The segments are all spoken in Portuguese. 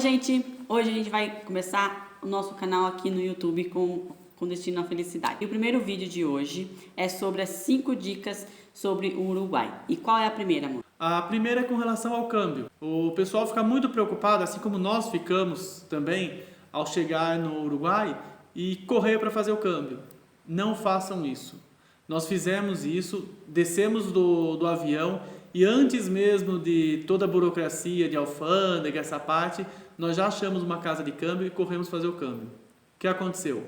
gente! Hoje a gente vai começar o nosso canal aqui no YouTube com Destino à Felicidade. E o primeiro vídeo de hoje é sobre as 5 dicas sobre o Uruguai. E qual é a primeira, amor? A primeira é com relação ao câmbio. O pessoal fica muito preocupado, assim como nós ficamos também, ao chegar no Uruguai e correr para fazer o câmbio. Não façam isso. Nós fizemos isso, descemos do avião e antes mesmo de toda a burocracia de alfândega, essa parte, nós já achamos uma casa de câmbio e corremos fazer o câmbio. O que aconteceu?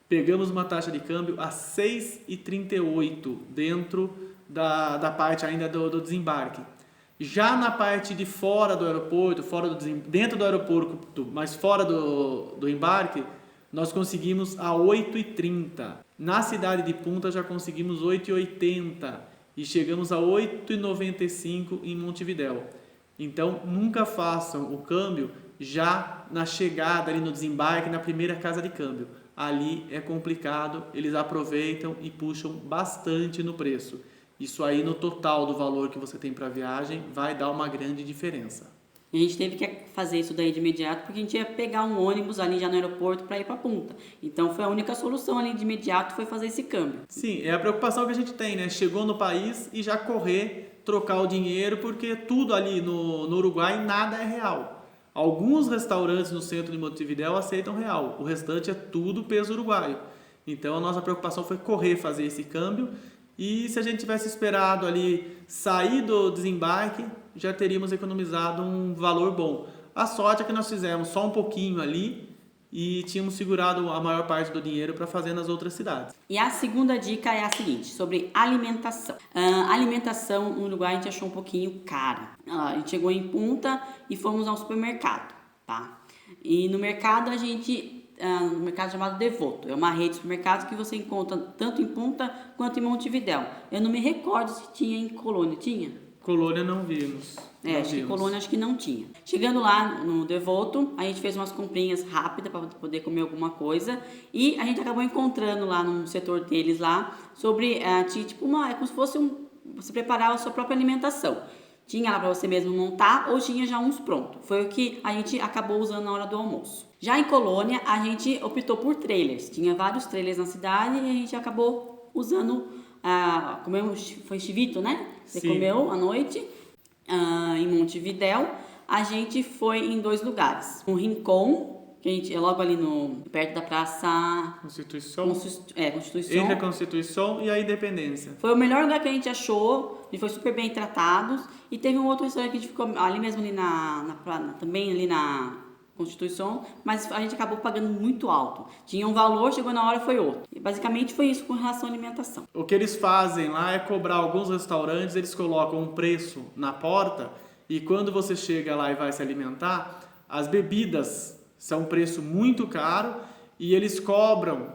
Pegamos uma taxa de câmbio a 6,38 dentro da parte ainda do desembarque. Já na parte de fora do aeroporto, dentro do aeroporto, mas fora do embarque, nós conseguimos a 8,30. Na cidade de Punta já conseguimos 8,80 e chegamos a 8,95 em Montevidéu. Então nunca façam o câmbio já na chegada ali no desembarque, na primeira casa de câmbio. Ali é complicado, eles aproveitam e puxam bastante no preço. Isso aí no total do valor que você tem para a viagem vai dar uma grande diferença. E a gente teve que fazer isso daí de imediato porque a gente ia pegar um ônibus ali já no aeroporto para ir para Punta. Então foi a única solução ali de imediato, foi fazer esse câmbio. Sim, é a preocupação que a gente tem, né? Chegou no país e já correr, trocar o dinheiro, porque tudo ali no Uruguai nada é real. Alguns restaurantes no centro de Montevidéu aceitam real, o restante é tudo peso uruguaio. Então a nossa preocupação foi correr, fazer esse câmbio. E se a gente tivesse esperado ali sair do desembarque, já teríamos economizado um valor bom. A sorte é que nós fizemos só um pouquinho ali e tínhamos segurado a maior parte do dinheiro para fazer nas outras cidades. E a segunda dica é a seguinte, sobre alimentação. Alimentação no Uruguai a gente achou um pouquinho cara. A gente chegou em Punta e fomos ao supermercado, tá? E no mercado no mercado chamado Devoto. É uma rede de supermercados que você encontra tanto em Punta quanto em Montevidéu. Eu não me recordo se tinha em Colônia. Tinha? Colônia não vimos. Acho que Colônia acho que não tinha. Chegando lá no Devoto, a gente fez umas comprinhas rápidas para poder comer alguma coisa. E a gente acabou encontrando lá no setor deles lá sobre, tinha tipo é como se fosse você preparar a sua própria alimentação. Tinha lá para você mesmo montar ou tinha já uns prontos. Foi o que a gente acabou usando na hora do almoço. Já em Colônia, a gente optou por trailers. Tinha vários trailers na cidade e a gente acabou usando, comemos, foi chivito, né? Você Sim. comeu à noite. Em Montevidéu, a gente foi em 2 lugares. Um Rincon, que a gente é logo ali perto da Praça Constituição. Constituição. Entre a Constituição e a Independência. Foi o melhor lugar que a gente achou, a gente foi super bem tratados. E teve um outro restaurante que a gente ficou ali mesmo, ali também ali na Constituição, mas a gente acabou pagando muito alto. Tinha um valor, chegou na hora foi outro. E basicamente foi isso com relação à alimentação. O que eles fazem lá é cobrar alguns restaurantes, eles colocam um preço na porta e quando você chega lá e vai se alimentar, as bebidas são um preço muito caro e eles cobram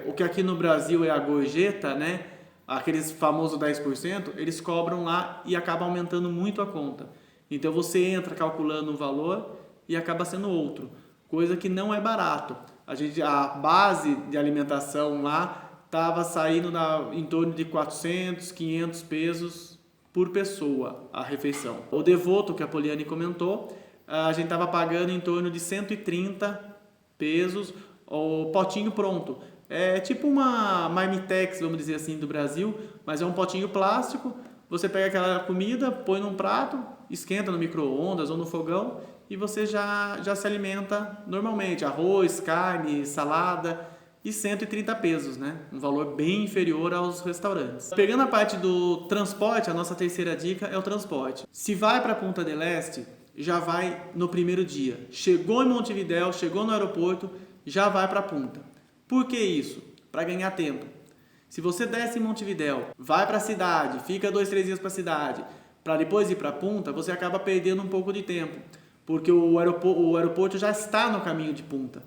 o que aqui no Brasil é a gorjeta, né? Aqueles famosos 10%, eles cobram lá e acaba aumentando muito a conta. Então você entra calculando um valor e acaba sendo outro, coisa que não é barato. A base de alimentação lá estava saindo em torno de 400, 500 pesos por pessoa a refeição. O Devoto, que a Poliane comentou, a gente estava pagando em torno de 130 pesos o potinho pronto. É tipo uma marmitex, vamos dizer assim, do Brasil, mas é um potinho plástico. Você pega aquela comida, põe num prato, esquenta no micro-ondas ou no fogão e você já se alimenta normalmente. Arroz, carne, salada e 130 pesos, né? Um valor bem inferior aos restaurantes. Pegando a parte do transporte, a nossa terceira dica é o transporte. Se vai para Punta del Este, já vai no primeiro dia. Chegou em Montevidéu, chegou no aeroporto, já vai para Punta. Por que isso? Para ganhar tempo. Se você desce em Montevidéu, vai para a cidade, fica 2, 3 dias para a cidade, para depois ir para Punta, você acaba perdendo um pouco de tempo, porque o aeroporto já está no caminho de Punta.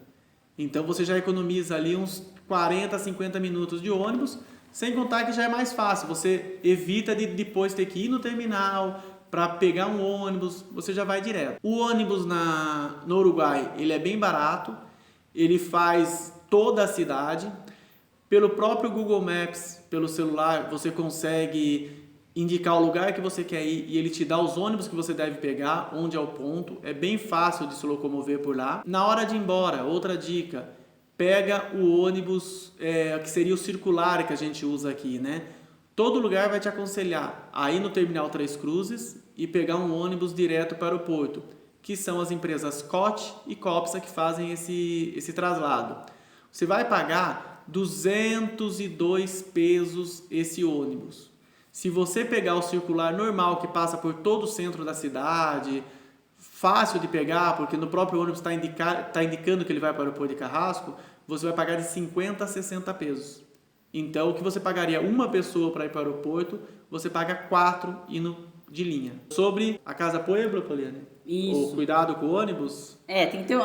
Então você já economiza ali uns 40, 50 minutos de ônibus, sem contar que já é mais fácil, você evita de depois ter que ir no terminal para pegar um ônibus, você já vai direto. O ônibus no Uruguai, ele é bem barato, ele faz toda a cidade. Pelo próprio Google Maps, pelo celular, você consegue indicar o lugar que você quer ir e ele te dá os ônibus que você deve pegar, onde é o ponto. É bem fácil de se locomover por lá. Na hora de ir embora, outra dica, pega o ônibus que seria o circular que a gente usa aqui, né? Todo lugar vai te aconselhar a ir no Terminal Três Cruzes e pegar um ônibus direto para o aeroporto, que são as empresas COT e COPSA que fazem esse traslado. Você vai pagar 202 pesos esse ônibus. Se você pegar o circular normal que passa por todo o centro da cidade, fácil de pegar, porque no próprio ônibus está indicando que ele vai para o aeroporto de Carrasco, você vai pagar de 50 a 60 pesos. Então, o que você pagaria uma pessoa para ir para o aeroporto, você paga 4 indo de linha. Sobre a Casa Pueblo, Poliane? Isso. O cuidado com o ônibus? Tem que ter.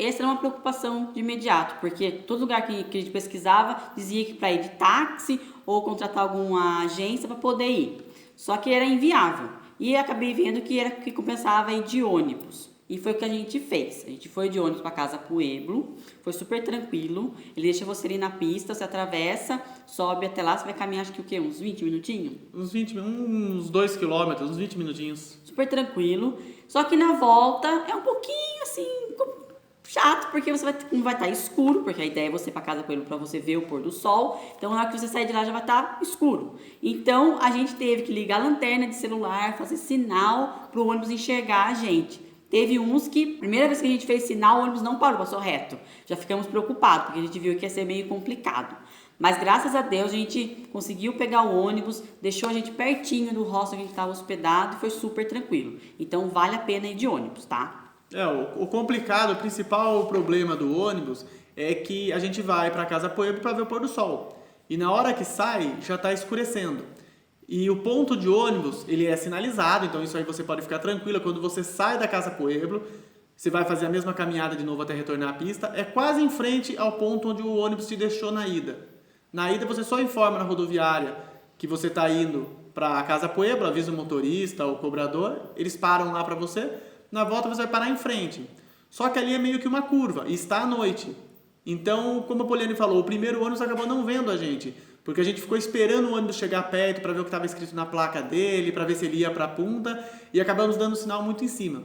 Essa era uma preocupação de imediato, porque todo lugar que a gente pesquisava dizia que para ir de táxi ou contratar alguma agência para poder ir. Só que era inviável. E acabei vendo que compensava ir de ônibus. E foi o que a gente fez. A gente foi de ônibus para Casa Pueblo, foi super tranquilo. Ele deixa você ir na pista, você atravessa, sobe até lá, você vai caminhar acho que o quê? Uns 20 minutinhos? Uns 2 quilômetros, uns 20 minutinhos. Super tranquilo. Só que na volta é um pouquinho assim chato, porque você vai estar escuro, porque a ideia é você ir para Casa Pueblo para você ver o pôr do sol. Então na hora que você sair de lá já vai estar escuro. Então a gente teve que ligar a lanterna de celular, fazer sinal para o ônibus enxergar a gente. Teve uns que, primeira vez que a gente fez sinal, o ônibus não parou, passou reto. Já ficamos preocupados, porque a gente viu que ia ser meio complicado. Mas graças a Deus a gente conseguiu pegar o ônibus, deixou a gente pertinho do hostel que a gente estava hospedado e foi super tranquilo. Então vale a pena ir de ônibus, tá? O complicado, o principal problema do ônibus é que a gente vai para Casa Pueblo para ver o pôr do sol. E na hora que sai, já está escurecendo. E o ponto de ônibus, ele é sinalizado, então isso aí você pode ficar tranquila. Quando você sai da Casa Pueblo, você vai fazer a mesma caminhada de novo até retornar à pista. É quase em frente ao ponto onde o ônibus te deixou na ida. Na ida você só informa na rodoviária que você está indo para a Casa Pueblo, avisa o motorista, o cobrador, eles param lá para você. Na volta você vai parar em frente. Só que ali é meio que uma curva e está à noite. Então, como a Poliane falou, o primeiro ônibus acabou não vendo a gente, porque a gente ficou esperando o ônibus chegar perto para ver o que estava escrito na placa dele, para ver se ele ia para a punta, e acabamos dando sinal muito em cima.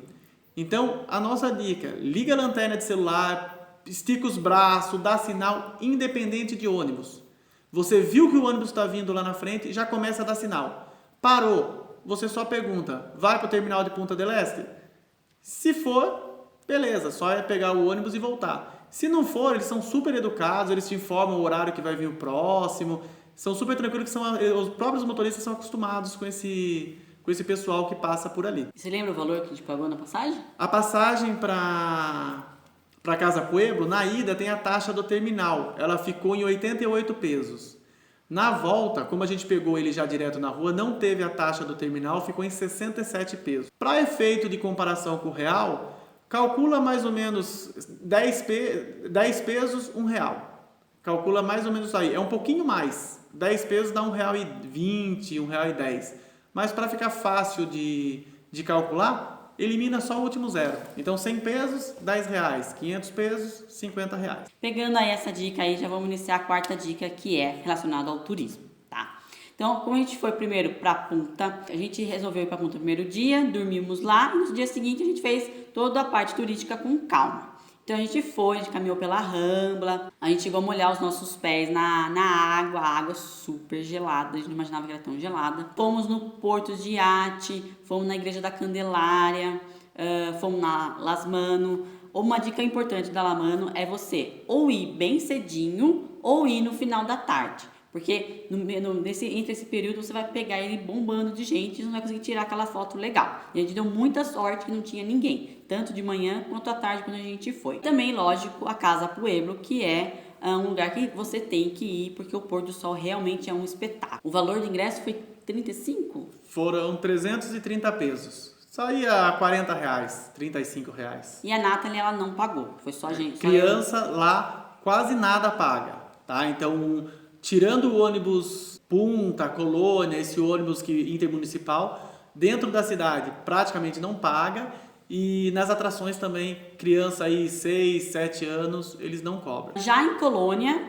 Então, a nossa dica, liga a lanterna de celular, estica os braços, dá sinal independente de ônibus. Você viu que o ônibus está vindo lá na frente e já começa a dar sinal. Parou, você só pergunta, vai para o terminal de Punta del Este? Se for, beleza, só é pegar o ônibus e voltar. Se não for, eles são super educados, eles te informam o horário que vai vir o próximo, são super tranquilos, os próprios motoristas são acostumados com esse pessoal que passa por ali. Você lembra o valor que a gente pagou na passagem? A passagem para Casa Pueblo, na ida tem a taxa do terminal, ela ficou em 88 pesos. Na volta, como a gente pegou ele já direto na rua, não teve a taxa do terminal, ficou em 67 pesos. Para efeito de comparação com o real, calcula mais ou menos 10 pesos, R$1. Calcula mais ou menos aí. É um pouquinho mais. 10 pesos dá R$1,20, R$1,10. Mas para ficar fácil de calcular, elimina só o último zero. Então 100 pesos, R$10. 500 pesos, R$50. Pegando aí essa dica aí, já vamos iniciar a quarta dica, que é relacionada ao turismo, tá? Então, como a gente foi primeiro para a Punta, a gente resolveu ir para a Punta no primeiro dia, dormimos lá e no dia seguinte a gente fez toda a parte turística com calma. Então a gente caminhou pela Rambla, a gente chegou a molhar os nossos pés na água, a água super gelada, a gente não imaginava que era tão gelada. Fomos no Porto de Iate, fomos na Igreja da Candelária, fomos na Las Mano. Uma dica importante da La Mano é você ou ir bem cedinho ou ir no final da tarde. Porque entre esse período você vai pegar ele bombando de gente e não vai conseguir tirar aquela foto legal. E a gente deu muita sorte que não tinha ninguém, tanto de manhã quanto à tarde quando a gente foi. Também, lógico, a Casa Pueblo, que é um lugar que você tem que ir, porque o pôr do sol realmente é um espetáculo. O valor do ingresso foi 35? Foram 330 pesos. Saía R$40, R$35. E a Nathalie, ela não pagou, foi só a gente. Criança lá quase nada paga, tá? Então, tirando o ônibus Punta, Colônia, esse ônibus intermunicipal, dentro da cidade praticamente não paga. E nas atrações também, criança aí 6, 7 anos, eles não cobram. Já em Colônia,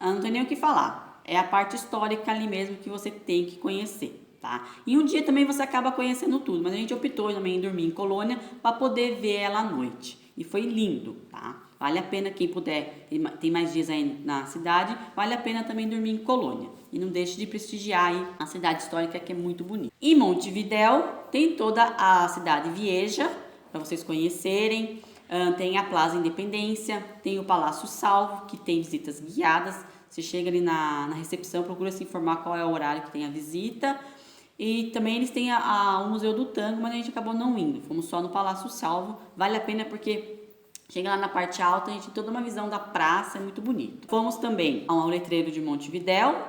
não tem nem o que falar. É a parte histórica ali mesmo que você tem que conhecer. tá? E um dia também você acaba conhecendo tudo, mas a gente optou também em dormir em Colônia para poder ver ela à noite. E foi lindo, tá? Vale a pena quem puder, tem mais dias aí na cidade, vale a pena também dormir em Colônia. E não deixe de prestigiar aí a cidade histórica, que é muito bonita. Em Montevidéu tem toda a cidade Vieja, para vocês conhecerem. Tem a Plaza Independência, tem o Palácio Salvo, que tem visitas guiadas. Você chega ali na recepção, procura se informar qual é o horário que tem a visita. E também eles têm o Museu do Tango, mas a gente acabou não indo. Fomos só no Palácio Salvo. Vale a pena porque chega lá na parte alta, a gente tem toda uma visão da praça, é muito bonito. Fomos também ao letreiro de Montevidéu,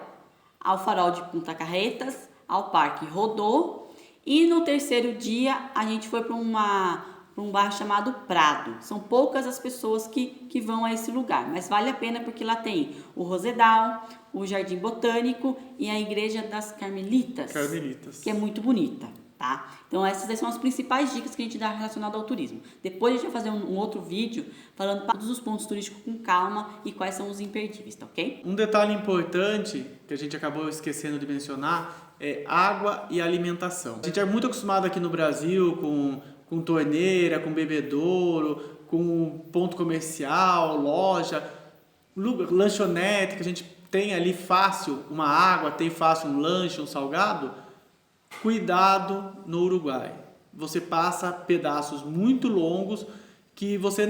ao farol de Punta Carretas, ao Parque Rodô. E no terceiro dia, a gente foi para um bairro chamado Prado. São poucas as pessoas que vão a esse lugar, mas vale a pena porque lá tem o Rosedal, o Jardim Botânico e a Igreja das Carmelitas, que é muito bonita, tá? Então essas são as principais dicas que a gente dá relacionado ao turismo. Depois a gente vai fazer um outro vídeo falando todos os pontos turísticos com calma e quais são os imperdíveis, tá ok? Um detalhe importante que a gente acabou esquecendo de mencionar é água e alimentação. A gente é muito acostumado aqui no Brasil com torneira, com bebedouro, com ponto comercial, loja, lanchonete, que a gente tem ali fácil uma água, tem fácil um lanche, um salgado. Cuidado no Uruguai. Você passa pedaços muito longos que você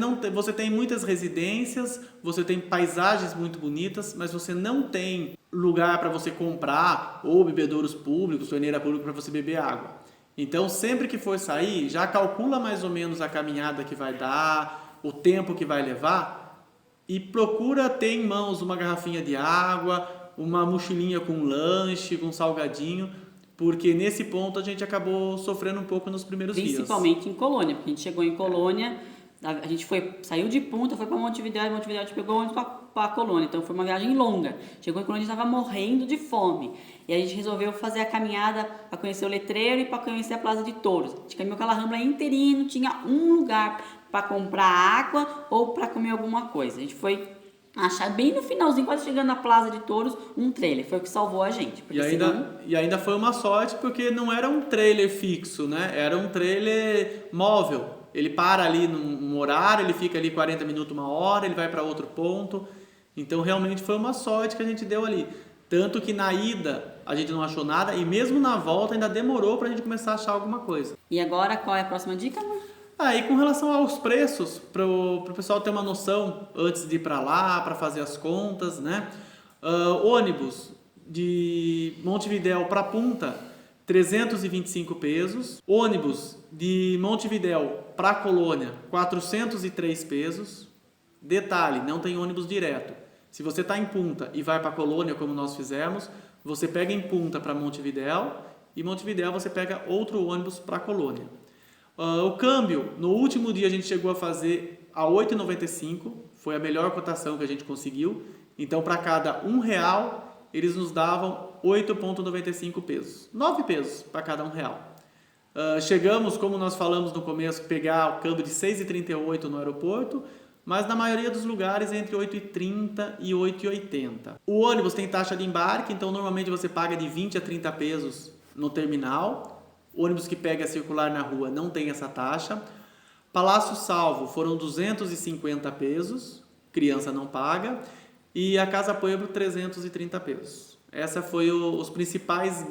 tem muitas residências, você tem paisagens muito bonitas, mas você não tem lugar para você comprar ou bebedouros públicos, torneira pública para você beber água. Então, sempre que for sair, já calcula mais ou menos a caminhada que vai dar, o tempo que vai levar e procura ter em mãos uma garrafinha de água, uma mochilinha com lanche, com salgadinho, porque nesse ponto a gente acabou sofrendo um pouco nos primeiros dias. Principalmente em Colônia, porque a gente chegou em Colônia, a gente saiu de Punta, foi para Montevidéu, e Montevidéu a gente pegou ônibus para Colônia, então foi uma viagem longa. Chegou em Colônia, a gente estava morrendo de fome. E a gente resolveu fazer a caminhada para conhecer o letreiro e para conhecer a Plaza de Touros. A gente caminhou aquela rambla inteirinha, não tinha um lugar para comprar água ou para comer alguma coisa. A gente foi achar bem no finalzinho, quase chegando na Plaza de Touros, um trailer. Foi o que salvou a gente. E ainda foi uma sorte porque não era um trailer fixo, né? Era um trailer móvel. Ele para ali num horário, ele fica ali 40 minutos, uma hora, ele vai para outro ponto. Então realmente foi uma sorte que a gente deu ali. Tanto que na ida a gente não achou nada e mesmo na volta ainda demorou para a gente começar a achar alguma coisa. E agora qual é a próxima dica, amor? E com relação aos preços, para o pessoal ter uma noção antes de ir para lá, para fazer as contas, né? Ônibus de Montevidéu para Punta, 325 pesos. Ônibus de Montevidéu para Colônia, 403 pesos. Detalhe, não tem ônibus direto. Se você está em Punta e vai para Colônia, como nós fizemos, você pega em Punta para Montevidéu e Montevidéu você pega outro ônibus para Colônia. O câmbio, no último dia a gente chegou a fazer a 8,95, foi a melhor cotação que a gente conseguiu. Então, para cada R$1, eles nos davam 8,95 pesos. 9 pesos para cada R$1. Chegamos, como nós falamos no começo, pegar o câmbio de 6,38 no aeroporto, mas na maioria dos lugares entre 8,30 e 8,80. O ônibus tem taxa de embarque, então normalmente você paga de 20 a 30 pesos no terminal. O ônibus que pega a circular na rua não tem essa taxa. Palácio Salvo foram 250 pesos, criança não paga. E a Casa Pueblo, 330 pesos. Essa foi os principais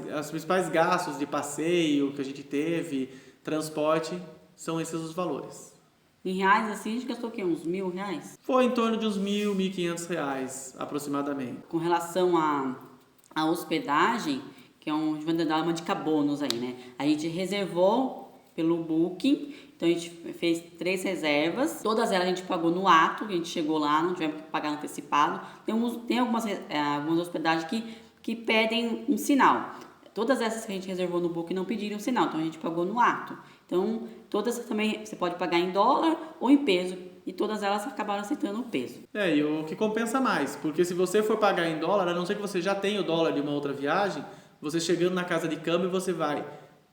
gastos de passeio que a gente teve, transporte, são esses os valores. Em reais, assim, a gente gastou o quê? Uns R$1.000? Foi em torno de uns R$1.000, R$1.500 aproximadamente. Com relação à hospedagem, que a gente vai dar uma dica bônus aí, né? A gente reservou pelo Booking, então a gente fez 3 reservas, todas elas a gente pagou no ato, a gente chegou lá, não tivemos que pagar antecipado. Tem algumas hospedagens que pedem um sinal. Todas essas que a gente reservou no Booking não pediram sinal, então a gente pagou no ato. Então, todas também você pode pagar em dólar ou em peso, e todas elas acabaram aceitando o peso. E o que compensa mais, porque se você for pagar em dólar, a não ser que você já tenha o dólar de uma outra viagem, você chegando na casa de câmbio, você vai.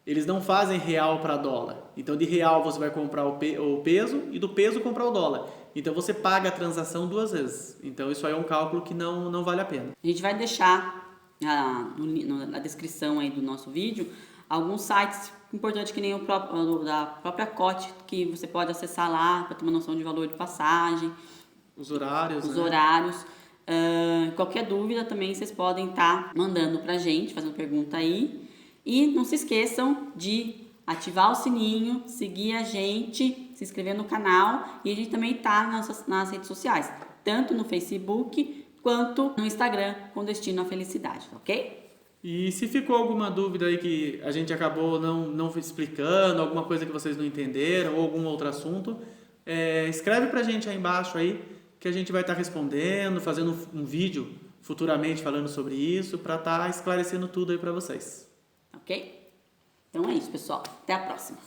Eles não fazem real para dólar. Então, de real você vai comprar o peso e do peso comprar o dólar. Então, você paga a transação 2 vezes. Então, isso aí é um cálculo que não vale a pena. A gente vai deixar na descrição aí do nosso vídeo alguns sites importantes que nem o próprio, da própria COT, que você pode acessar lá para ter uma noção de valor de passagem. Os horários. Os horários. Qualquer dúvida também vocês podem estar mandando pra gente, fazendo pergunta aí. E não se esqueçam de ativar o sininho, seguir a gente, se inscrever no canal. E a gente também tá nas redes sociais, tanto no Facebook quanto no Instagram, com Destino à Felicidade, ok? E se ficou alguma dúvida aí que a gente acabou não explicando, alguma coisa que vocês não entenderam ou algum outro assunto, escreve pra gente aí embaixo aí, que a gente vai estar respondendo, fazendo um vídeo futuramente falando sobre isso, para estar esclarecendo tudo aí para vocês. Ok? Então é isso, pessoal. Até a próxima.